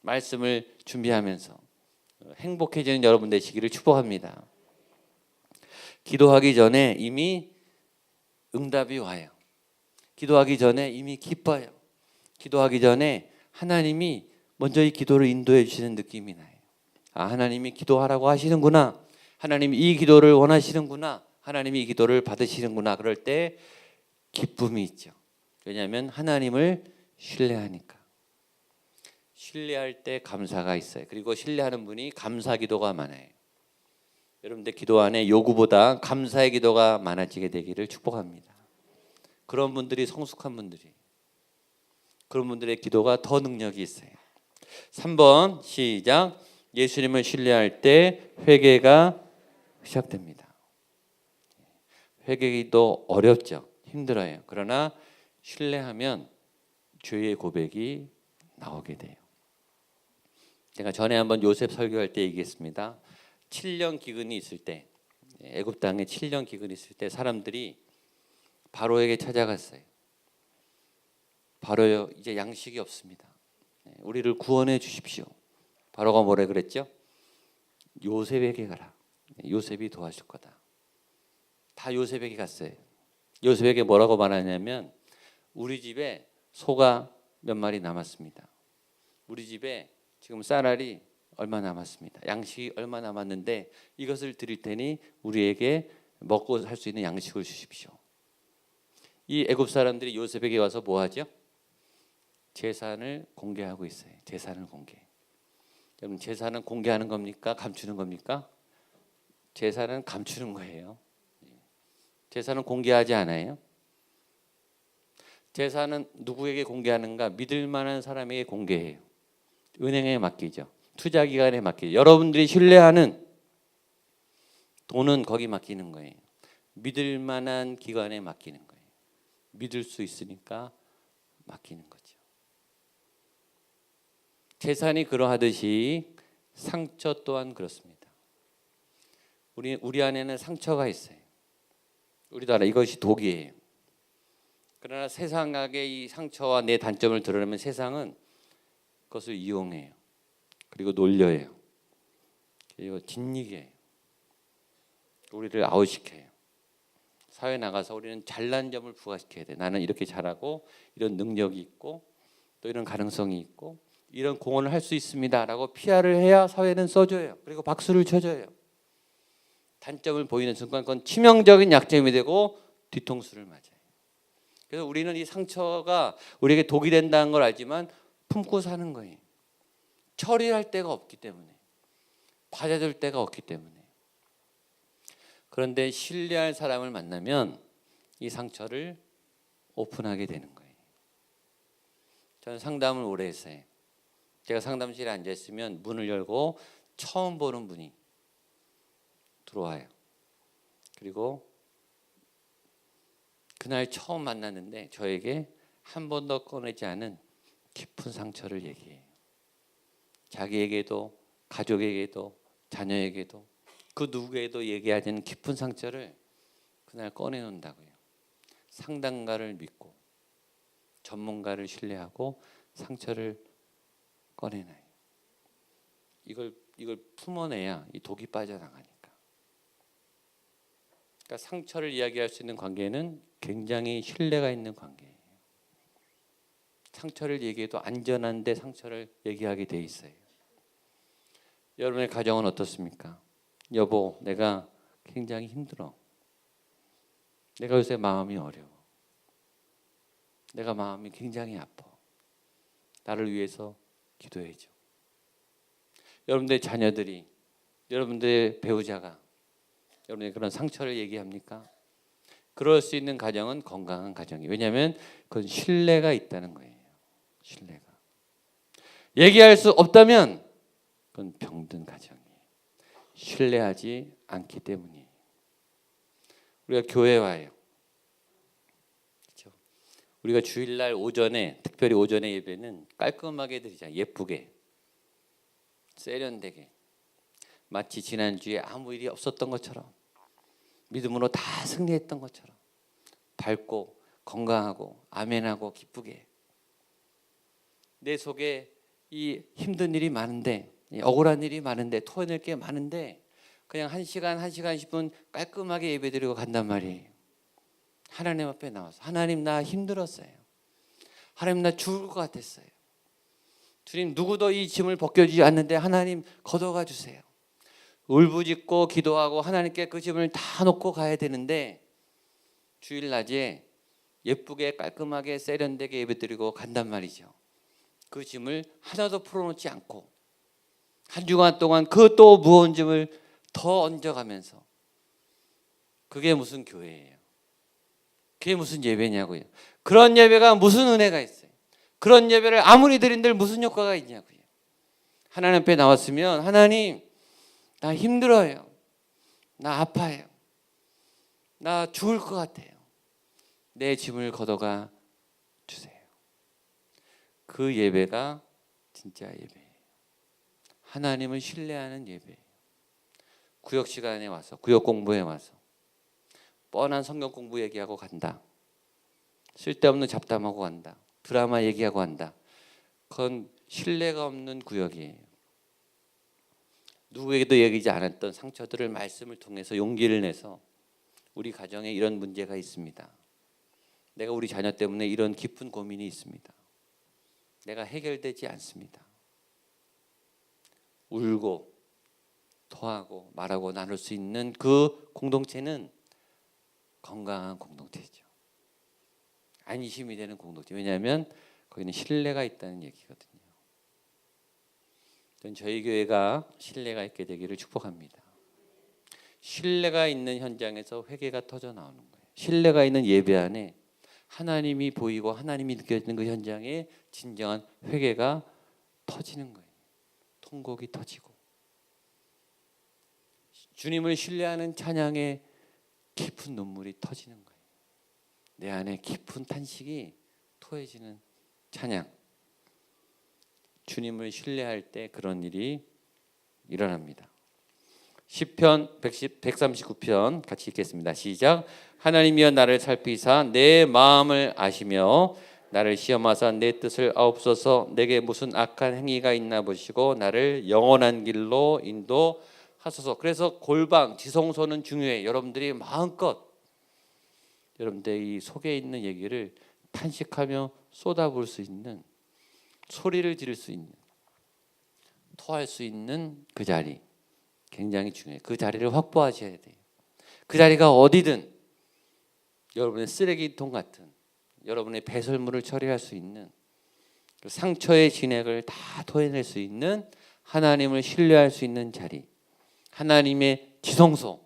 말씀을 준비하면서 행복해지는 여러분 되시기를 축복합니다. 기도하기 전에 이미 응답이 와요. 기도하기 전에 이미 기뻐요. 기도하기 전에 하나님이 먼저 이 기도를 인도해 주시는 느낌이 나요. 아, 하나님이 기도하라고 하시는구나. 하나님이 이 기도를 원하시는구나. 하나님이 이 기도를 받으시는구나. 그럴 때 기쁨이 있죠. 왜냐하면 하나님을 신뢰하니까. 신뢰할 때 감사가 있어요. 그리고 신뢰하는 분이 감사 기도가 많아요. 여러분들 기도 안에 요구보다 감사의 기도가 많아지게 되기를 축복합니다. 그런 분들이 성숙한 분들이, 그런 분들의 기도가 더 능력이 있어요. 3번 시작. 예수님을 신뢰할 때 회개가 시작됩니다. 회개기도 어렵죠. 힘들어요. 그러나 신뢰하면 죄의 고백이 나오게 돼요. 제가 전에 한번 요셉 설교할 때 얘기했습니다. 7년 기근이 있을 때, 애굽 땅에 7년 기근이 있을 때 사람들이 바로에게 찾아갔어요. 바로요, 이제 양식이 없습니다. 우리를 구원해 주십시오. 바로가 뭐래 그랬죠? 요셉에게 가라. 요셉이 도와줄 거다. 다 요셉에게 갔어요. 요셉에게 뭐라고 말하냐면 우리 집에 소가 몇 마리 남았습니다. 우리 집에 지금 쌀알이 얼마 남았습니다. 양식이 얼마 남았는데 이것을 드릴 테니 우리에게 먹고 살 수 있는 양식을 주십시오. 이 애굽 사람들이 요셉에게 와서 뭐 하죠? 재산을 공개하고 있어요. 재산을 공개. 여러분, 재산은 공개하는 겁니까? 감추는 겁니까? 재산은 감추는 거예요. 재산은 공개하지 않아요. 재산은 누구에게 공개하는가? 믿을 만한 사람에게 공개해요. 은행에 맡기죠. 투자기관에 맡기죠. 여러분들이 신뢰하는 돈은 거기 맡기는 거예요. 믿을 만한 기관에 맡기는 거예요. 믿을 수 있으니까 맡기는 거죠. 재산이 그러하듯이 상처 또한 그렇습니다. 우리 안에는 상처가 있어요. 우리도 알아. 이것이 독이에요. 그러나 세상에게 이 상처와 내 단점을 드러내면 세상은 그것을 이용해요. 그리고 놀려요. 그리고 짓이겨요. 우리를 아웃시켜요. 사회에 나가서 우리는 잘난 점을 부각시켜야 돼. 나는 이렇게 잘하고 이런 능력이 있고 또 이런 가능성이 있고 이런 공헌을 할 수 있습니다라고 PR을 해야 사회는 써줘요. 그리고 박수를 쳐줘요. 단점을 보이는 순간 그건 치명적인 약점이 되고 뒤통수를 맞아요. 그래서 우리는 이 상처가 우리에게 독이 된다는 걸 알지만 품고 사는 거예요. 처리할 데가 없기 때문에, 받아줄 데가 없기 때문에. 그런데 신뢰할 사람을 만나면 이 상처를 오픈하게 되는 거예요. 저는 상담을 오래 했어요. 제가 상담실에 앉아 있으면 문을 열고 처음 보는 분이 들어와요. 그리고 그날 처음 만났는데 저에게 한 번도 꺼내지 않은 깊은 상처를 얘기해요. 자기에게도 가족에게도 자녀에게도 그 누구에게도 얘기하지 않은 깊은 상처를 그날 꺼내놓는다고요. 상담가를 믿고 전문가를 신뢰하고 상처를 꺼내놔요. 이걸 품어내야 이 독이 빠져나가니까. 그러니까 상처를 이야기할 수 있는 관계는 굉장히 신뢰가 있는 관계예요. 상처를 얘기해도 안전한데 상처를 얘기하게 돼 있어요. 여러분의 가정은 어떻습니까? 여보, 내가 굉장히 힘들어. 내가 요새 마음이 어려워. 내가 마음이 굉장히 아파. 나를 위해서 기도해줘. 여러분들의 자녀들이, 여러분들의 배우자가 여러분의 그런 상처를 얘기합니까? 그럴 수 있는 가정은 건강한 가정이에요. 왜냐하면 그건 신뢰가 있다는 거예요. 신뢰가. 얘기할 수 없다면 그건 병든 가정이에요. 신뢰하지 않기 때문이에요. 우리가 교회 와요. 그렇죠? 우리가 주일날 오전에, 특별히 오전에 예배는 깔끔하게 드리잖아요. 예쁘게, 세련되게, 마치 지난주에 아무 일이 없었던 것처럼, 믿음으로 다 승리했던 것처럼, 밝고 건강하고 아멘하고 기쁘게. 내 속에 이 힘든 일이 많은데, 억울한 일이 많은데, 토해낼 게 많은데 그냥 1시간 10분 깔끔하게 예배드리고 간단 말이에요. 하나님 앞에 나와서 하나님 나 힘들었어요. 하나님 나 죽을 것 같았어요. 주님 누구도 이 짐을 벗겨주지 않는데 하나님 걷어가 주세요. 울부짖고 기도하고 하나님께 그 짐을 다 놓고 가야 되는데 주일 낮에 예쁘게 깔끔하게 세련되게 예배드리고 간단 말이죠. 그 짐을 하나도 풀어놓지 않고 한 주간 동안 그 또 무거운 짐을 더 얹어가면서, 그게 무슨 교회예요? 그게 무슨 예배냐고요? 그런 예배가 무슨 은혜가 있어요? 그런 예배를 아무리 드린들 무슨 효과가 있냐고요? 하나님 앞에 나왔으면 하나님 나 힘들어요. 나 아파요. 나 죽을 것 같아요. 내 짐을 걷어가 주세요. 그 예배가 진짜 예배예요. 하나님을 신뢰하는 예배예요. 구역 시간에 와서, 구역 공부에 와서 뻔한 성경 공부 얘기하고 간다. 쓸데없는 잡담하고 간다. 드라마 얘기하고 간다. 그건 신뢰가 없는 구역이에요. 누구에게도 얘기하지 않았던 상처들을 말씀을 통해서 용기를 내서 우리 가정에 이런 문제가 있습니다. 내가 우리 자녀 때문에 이런 깊은 고민이 있습니다. 내가 해결되지 않습니다. 울고 토하고 말하고 나눌 수 있는 그 공동체는 건강한 공동체죠. 안심이 되는 공동체. 왜냐하면 거기는 신뢰가 있다는 얘기거든요. 저는 저희 교회가 신뢰가 있게 되기를 축복합니다. 신뢰가 있는 현장에서 회개가 터져 나오는 거예요. 신뢰가 있는 예배 안에 하나님이 보이고 하나님이 느껴지는 그 현장에 진정한 회개가 터지는 거예요. 통곡이 터지고 주님을 신뢰하는 찬양에 깊은 눈물이 터지는 거예요. 내 안에 깊은 탄식이 토해지는 찬양. 주님을 신뢰할 때 그런 일이 일어납니다. 시편 139편 같이 읽겠습니다. 시작. 하나님이여 나를 살피사 내 마음을 아시며 나를 시험하사 내 뜻을 아옵소서. 내게 무슨 악한 행위가 있나 보시고 나를 영원한 길로 인도하소서. 그래서 골방, 지성소는 중요해. 여러분들이 마음껏 여러분들 이 속에 있는 얘기를 탄식하며 쏟아부을 수 있는, 소리를 지를 수 있는, 토할 수 있는 그 자리 굉장히 중요해요. 그 자리를 확보하셔야 돼요. 그 자리가 어디든 여러분의 쓰레기통 같은, 여러분의 배설물을 처리할 수 있는, 상처의 진액을 다 토해낼 수 있는, 하나님을 신뢰할 수 있는 자리, 하나님의 지성소,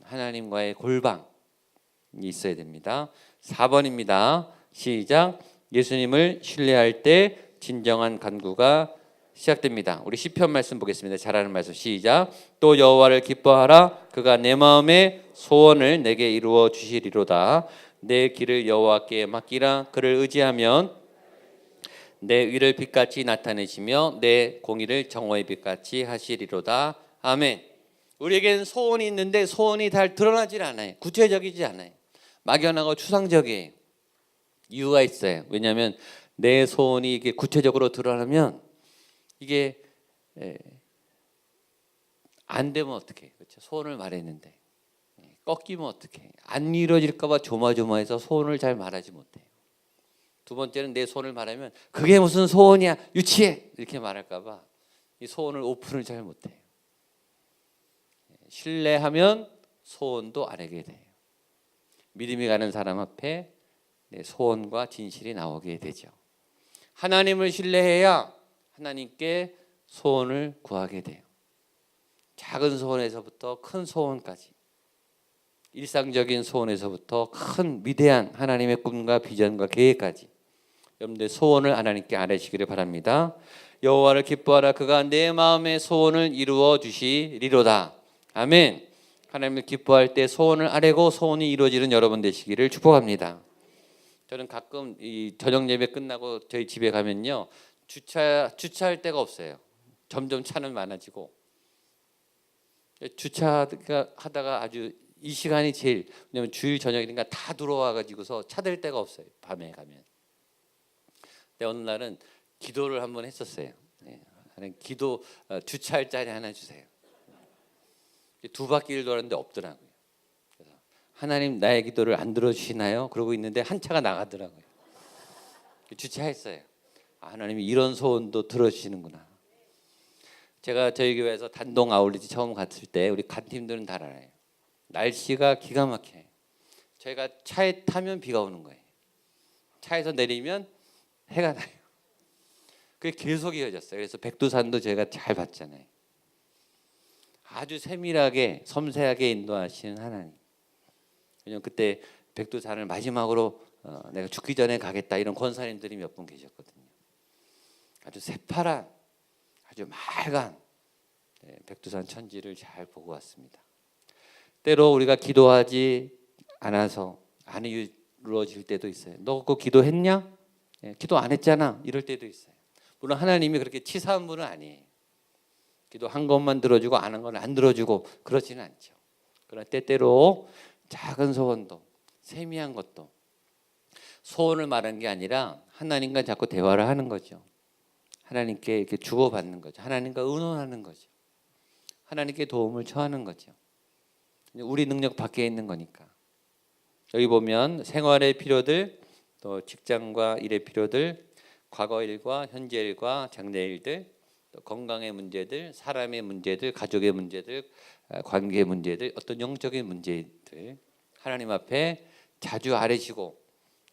하나님과의 골방이 있어야 됩니다. 4번입니다. 시작. 예수님을 신뢰할 때 진정한 간구가 시작됩니다. 우리 시편 말씀 보겠습니다. 잘하는 말씀. 시작. 또 여호와를 기뻐하라. 그가 내 마음의 소원을 내게 이루어 주시리로다. 내 길을 여호와께 맡기라. 그를 의지하면 내 의를 빛같이 나타내시며 내 공의를 정오의 빛같이 하시리로다. 아멘. 우리에겐 소원이 있는데 소원이 잘 드러나질 않아요. 구체적이지 않아요. 막연하고 추상적이에요. 이유가 있어요. 왜냐하면 내 소원이 이게 구체적으로 드러나면 이게 안 되면 어떡해? 그렇죠? 소원을 말했는데 꺾이면 어떡해? 안 이루어질까봐 조마조마해서 소원을 잘 말하지 못해요. 두 번째는 내 소원을 말하면 그게 무슨 소원이야? 유치해! 이렇게 말할까봐 이 소원을 오픈을 잘 못해요. 신뢰하면 소원도 안 하게 돼요. 믿음이 가는 사람 앞에 내 소원과 진실이 나오게 되죠. 하나님을 신뢰해야 하나님께 소원을 구하게 돼요. 작은 소원에서부터 큰 소원까지, 일상적인 소원에서부터 큰 위대한 하나님의 꿈과 비전과 계획까지 여러분들 소원을 하나님께 아뢰시기를 바랍니다. 여호와를 기뻐하라. 그가 내 마음의 소원을 이루어 주시리로다. 아멘. 하나님을 기뻐할 때 소원을 아뢰고 소원이 이루어지는 여러분 되시기를 축복합니다. 저는 가끔 이 저녁 예배 끝나고 저희 집에 가면요, 주차할 데가 없어요. 점점 차는 많아지고 주차하다가 아주 이 시간이 제일, 왜냐면 주일 저녁이니까 다 들어와 가지고서 차댈 데가 없어요. 밤에 가면. 근데 어느 날은 기도를 한번 했었어요. 하나님 기도 주차할 자리 하나 주세요. 두 바퀴를 돌았는데 없더라고요. 그래서 하나님 나의 기도를 안 들어주시나요? 그러고 있는데 한 차가 나가더라고요. 주차했어요. 하나님이 이런 소원도 들어주시는구나. 제가 저희 교회에서 단동 아울리지 처음 갔을 때 우리 간 팀들은 다 알아요. 날씨가 기가 막혀요. 저희가 차에 타면 비가 오는 거예요. 차에서 내리면 해가 나요. 그게 계속 이어졌어요. 그래서 백두산도 제가 잘 봤잖아요. 아주 세밀하게 섬세하게 인도하시는 하나님. 왜냐면 그때 백두산을 마지막으로 내가 죽기 전에 가겠다 이런 권사님들이 몇 분 계셨거든요. 아주 새파란 아주 맑은 백두산 천지를 잘 보고 왔습니다. 때로 우리가 기도하지 않아서 안 이루어질 때도 있어요. 너 그거 기도했냐? 기도 안 했잖아. 이럴 때도 있어요. 물론 하나님이 그렇게 치사한 분은 아니에요. 기도한 것만 들어주고 안 한 건 안 들어주고 그렇지는 않죠. 그러나 때때로 작은 소원도 세미한 것도 소원을 말하는 게 아니라 하나님과 자꾸 대화를 하는 거죠. 하나님께 이렇게 주고받는 거죠. 하나님과 의논하는 거죠. 하나님께 도움을 청하는 거죠. 우리 능력 밖에 있는 거니까. 여기 보면 생활의 필요들, 또 직장과 일의 필요들, 과거 일과 현재 일과 장래 일들, 또 건강의 문제들, 사람의 문제들, 가족의 문제들, 관계의 문제들, 어떤 영적인 문제들 하나님 앞에 자주 아뢰시고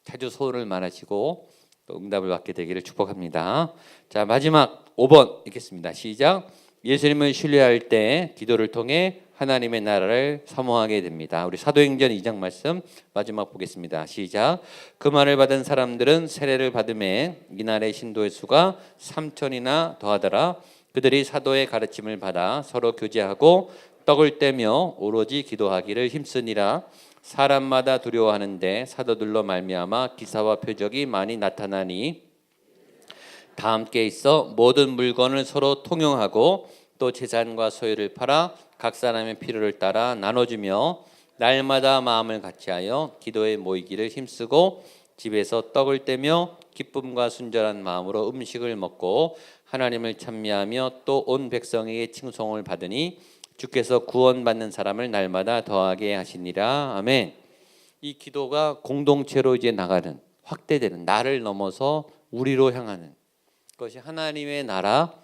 자주 소원을 말하시고 또 응답을 받게 되기를 축복합니다. 자, 마지막 5번 읽겠습니다. 시작. 예수님을 신뢰할 때 기도를 통해 하나님의 나라를 사모하게 됩니다. 우리 사도행전 2장 말씀 마지막 보겠습니다. 시작. 그 말을 받은 사람들은 세례를 받음에 이날의 신도의 수가 3,000이나 더하더라. 그들이 사도의 가르침을 받아 서로 교제하고 떡을 떼며 오로지 기도하기를 힘쓰니라. 사람마다 두려워하는데 사도들로 말미암아 기사와 표적이 많이 나타나니 다 함께 있어 모든 물건을 서로 통용하고 또 재산과 소유를 팔아 각 사람의 필요를 따라 나눠주며 날마다 마음을 같이하여 기도에 모이기를 힘쓰고 집에서 떡을 떼며 기쁨과 순전한 마음으로 음식을 먹고 하나님을 찬미하며 또 온 백성에게 칭송을 받으니 주께서 구원받는 사람을 날마다 더하게 하시니라. 아멘. 이 기도가 공동체로 이제 나가는 확대되는 나를 넘어서 우리로 향하는 그것이 하나님의 나라,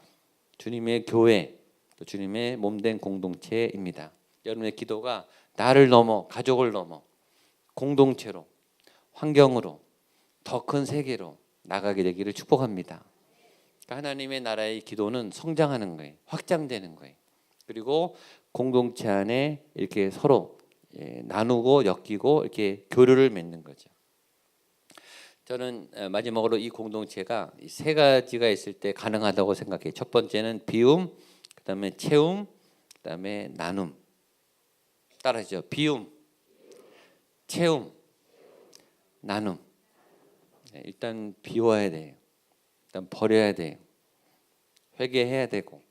주님의 교회, 또 주님의 몸된 공동체입니다. 여러분의 기도가 나를 넘어 가족을 넘어 공동체로 환경으로 더 큰 세계로 나가게 되기를 축복합니다. 그러니까 하나님의 나라의 기도는 성장하는 거예요. 확장되는 거예요. 그리고 공동체 안에 이렇게 서로 나누고 엮이고 이렇게 교류를 맺는 거죠. 저는 마지막으로 이 공동체가 세 가지가 있을 때 가능하다고 생각해요. 첫 번째는 비움, 그다음에 채움, 그다음에 나눔. 따라하죠. 비움, 채움, 나눔. 일단 비워야 돼요. 일단 버려야 돼요. 회개해야 되고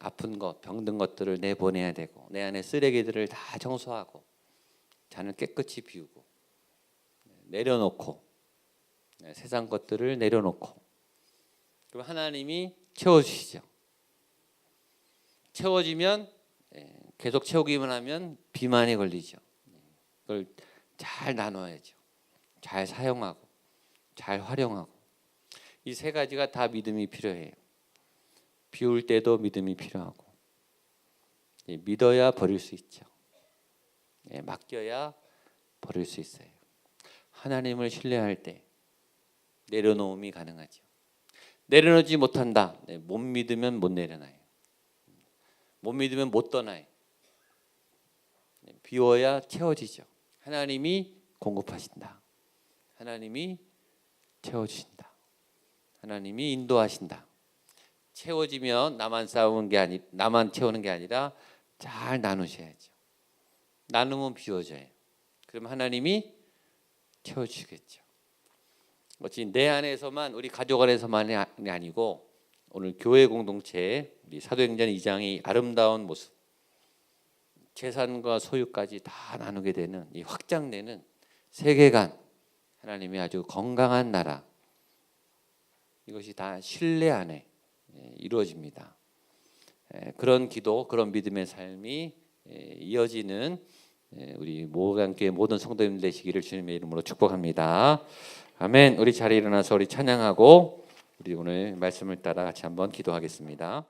아픈 것, 병든 것들을 내보내야 되고 내 안에 쓰레기들을 다 청소하고 잔을 깨끗이 비우고 내려놓고 세상 것들을 내려놓고 그럼 하나님이 채워주시죠. 채워지면 계속 채우기만 하면 비만이 걸리죠. 그걸 잘 나눠야죠. 잘 사용하고 잘 활용하고 이 세 가지가 다 믿음이 필요해요. 비울 때도 믿음이 필요하고 믿어야 버릴 수 있죠. 맡겨야 버릴 수 있어요. 하나님을 신뢰할 때 내려놓음이 가능하죠. 내려놓지 못한다. 못 믿으면 못 내려놔요. 못 믿으면 못 떠나요. 비워야 채워지죠. 하나님이 공급하신다. 하나님이 채워주신다. 하나님이 인도하신다. 채워지면 나만 나만 채우는 게 아니라 잘 나누셔야죠. 나누면 비워져요. 그럼 하나님이 채워주시겠죠. 어찌 내 안에서만 우리 가족 안에서만이 아니고 오늘 교회 공동체 우리 사도행전 2장의 아름다운 모습 재산과 소유까지 다 나누게 되는 이 확장되는 세계관 하나님의 아주 건강한 나라 이것이 다 신뢰 안에 이루어집니다. 그런 기도, 그런 믿음의 삶이 이어지는 우리 모강교회 모든 성도님 되시기를 주님의 이름으로 축복합니다. 아멘. 우리 자리에 일어나서 우리 찬양하고 우리 오늘 말씀을 따라 같이 한번 기도하겠습니다.